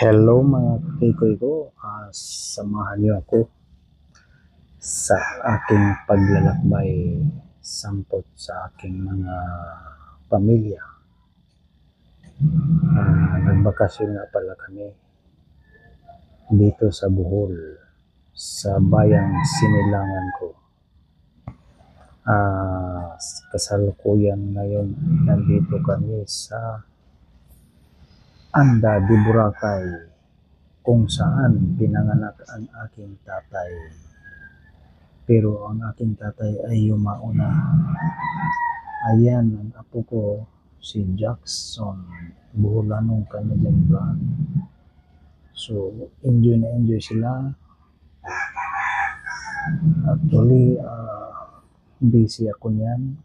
Hello mga kakikoy ko, samahan niyo ako sa aking paglalakbay sampot sa aking mga pamilya. Nagbakasyon nga pala kami dito sa Bohol, sa bayang Sinilangan ko. Kasalukuyan ngayon nandito kami sa Anda de Boracay, kung saan pinanganak ang aking tatay. Pero ang aking tatay ay yumauna. Ayan ang apo ko, si Jackson, Boholanong Canadian Vlog. So, enjoy na enjoy sila. Actually, busy ako niyan.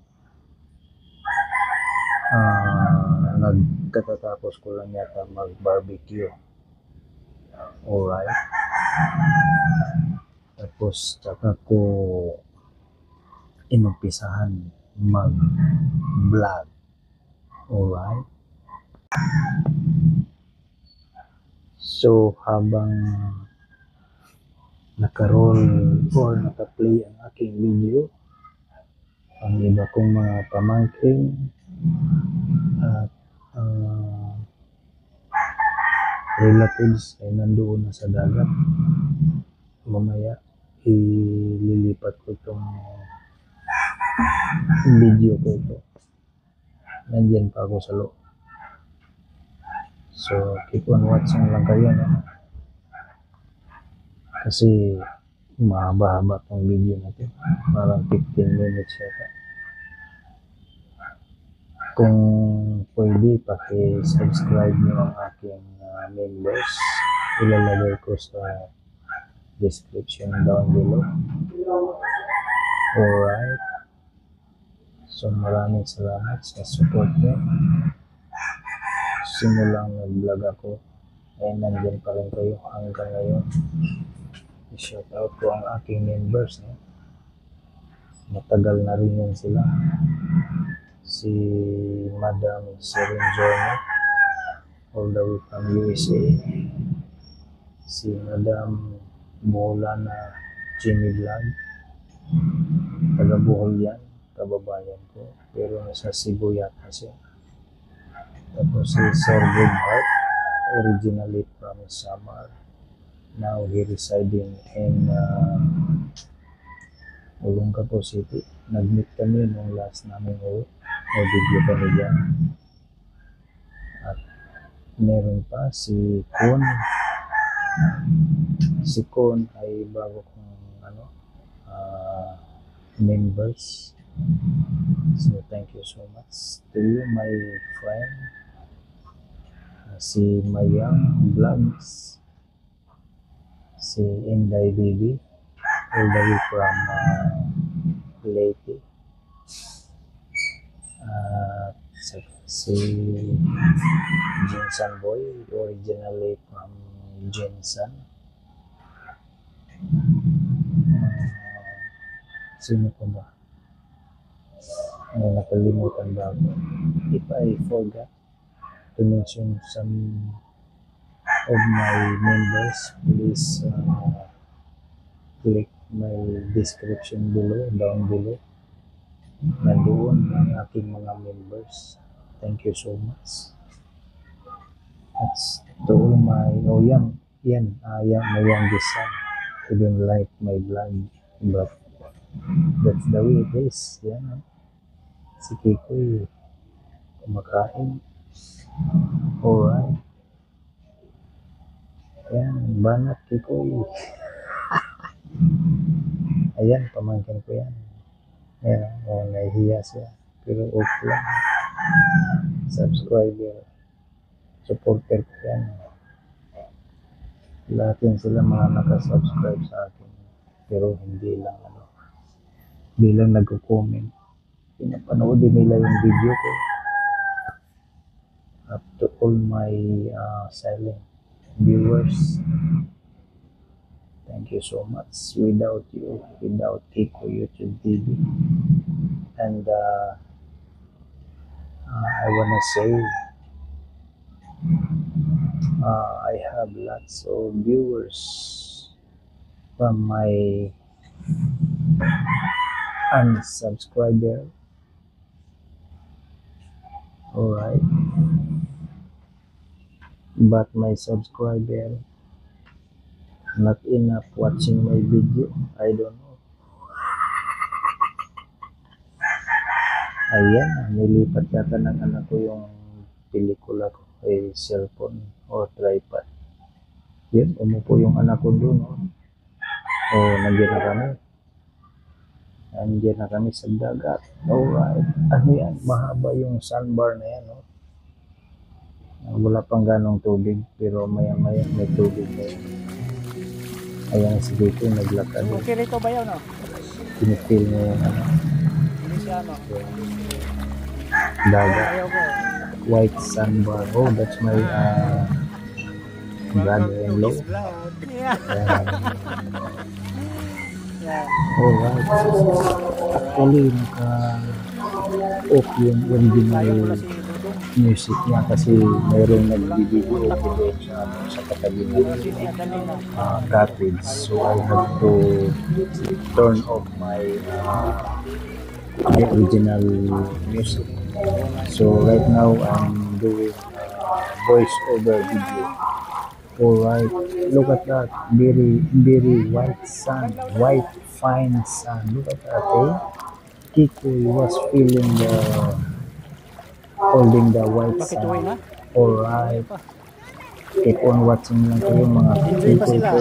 Nagkatapos ko lang yata mag-barbecue. Alright. Tapos, tsaka ko inumpisahan mag-vlog. Alright. So, habang naka-roll or naka-play ang aking video, ang iba kong mga pamangkin at relatives ay nandoon na sa dagat. Mamaya, ililipat ko itong video ko ito. Nandiyan pa ako sa loob. So, keep on watching lang kayo, no? Kasi mahaba-haba itong video natin. Parang 15 minutes yata. Kung pwede, paki-subscribe nyo ang aking members. Ilalagay ko sa description down below. Alright. So, maraming salamat sa support nyo. Simulang nag-vlog ako ay nandiyan pa rin kayo hanggang ngayon. I-shout out ko ang aking members, no? Matagal na rin yan sila. Si Madam Serin Journey, all the way from USA. Si Madam Bolana Jimmy Vlog, taga Bohol yan, kababayan ko, pero nasa Cebu yata siya. Tapos si Sir Goodheart, originally from Samar, now he residing in Olongapo City. Nag-meet kami nung last namin uwi. May video kami dyan. At meron pa si Kun. Si Kun ay bago kong members. So thank you so much to you, my friend. Si Mayang Vlogs. Si Inday Baby, all the way from Leyte. Si Jinsan Boy, originally from Jinsan. Sino pa ba? May nakalimutan ba ako? If I forgot to mention some of my members, please click my description below, down below. Nandoon ang aking mga members. Thank you so much. That's to all my, my youngest son. He don't like my vlog, but that's the way it is. Yan. Si Kikoy, kumakain. Alright. Yan, banat Kikoy. Ayan, pamangkin ko yan. Ayan, nahihiya siya. Pero okay lang. Subscriber. Supporter ko yan. Lahat yan sila mga nakasubscribe sa akin. Pero hindi lang bilang nagko-comment. Pinapanood din nila yung video ko. Up to all my silent viewers. Thank you so much. Without you, without Kiko YouTube TV. And I wanna say I have lots of viewers from my unsubscriber. Alright. But my subscriber not enough watching my video. I don't know. Ayan, nilipat yata ng anak ko yung pelikula ko ay cellphone or tripod. Yun, umupo yung anak ko doon. Nandiyan na kami. Nandiyan na kami sa dagat. Alright. Ano yan? Mahaba yung sandbar na yan. Wala pang ganong tubig, pero maya-maya may tubig na yan. Ayan si dito, naglakad. Okay rito ba yun, no? Pinipil niya yung ano. Hindi siya, no? Dagat. Ayaw ko. White sandbar. Oh, that's my brother-in-law. Yeah. Yeah. Alright. Actually, naka-off yung Ayaw ko original na si Dudong. music niya kasi mayroong nag-video doon sa katabi Pero ng si Tia kanina. cottage. So I have to turn off my original music. So right now I'm doing voice over video. Alright, look at that, very white sun, white fine sun. Look at that, eh? Kiko was feeling holding the white Bakit uwi na? sun. Alright, keep on watching lang kayo mga Enjoy pa Kiko sila. ko.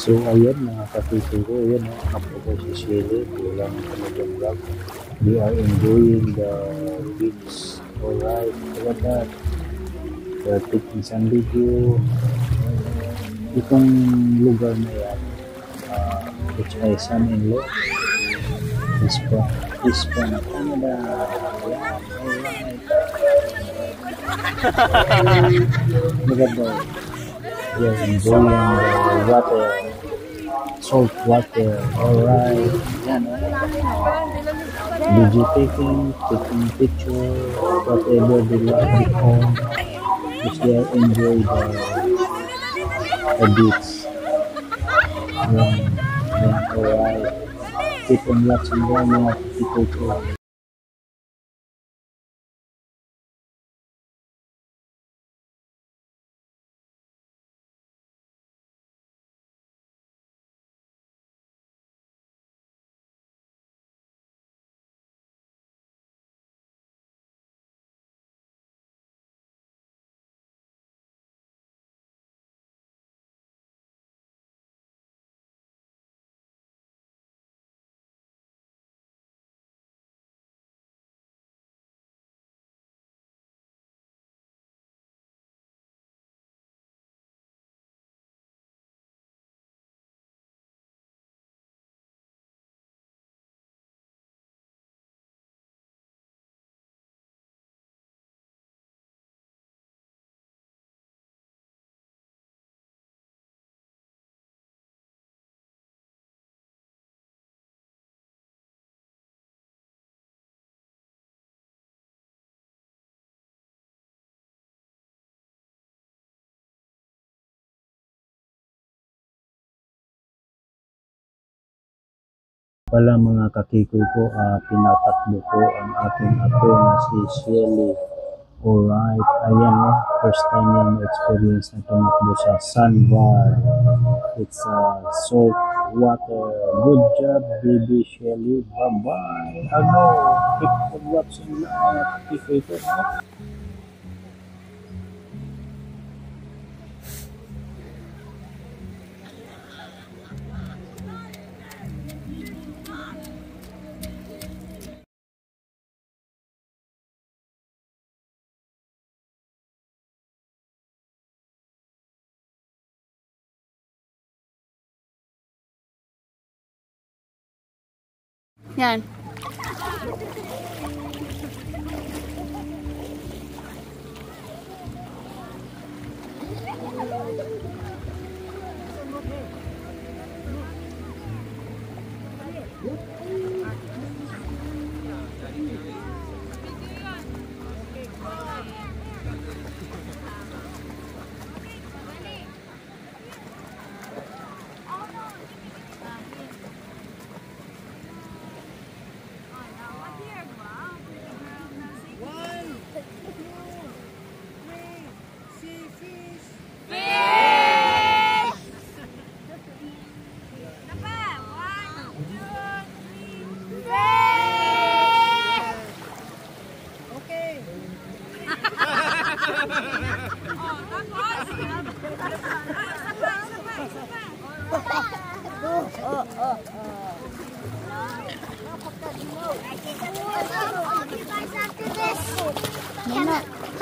So ayan mga kapito ko, ayan ako po si Shelly, bilang talagang vlog. They are enjoying the beach. Alright, look at that. They're taking some video. Itong lugar na yan, which my son-in-law is from Canada. Ayan, alright. Look at that. They're enjoying the water. Salt water, alright. Yan, video taking picture, whatever they like to own, which they are enjoy the beach. Yan, alright. Keep on watching them mga people ko. Pala mga kakikoy ko, pinatakbo ko ang aking apo na si Shelly. Alright, ayan first time yan ma-experience na tumakbo sa sandbar. It's a salt water. Good job, baby Shelly. Bye-bye. Keep on watching lang. Keep it up. Yan.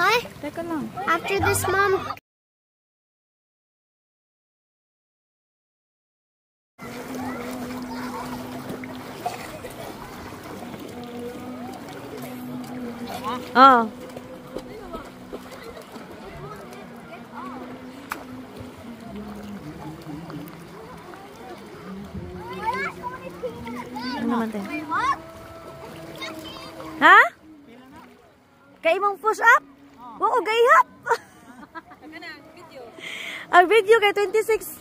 Hi? Teka lang. After this, Mom. Oh. Ano naman tayo? Ha? Kay mong push up? Oo, gayhap. Ang video kay 26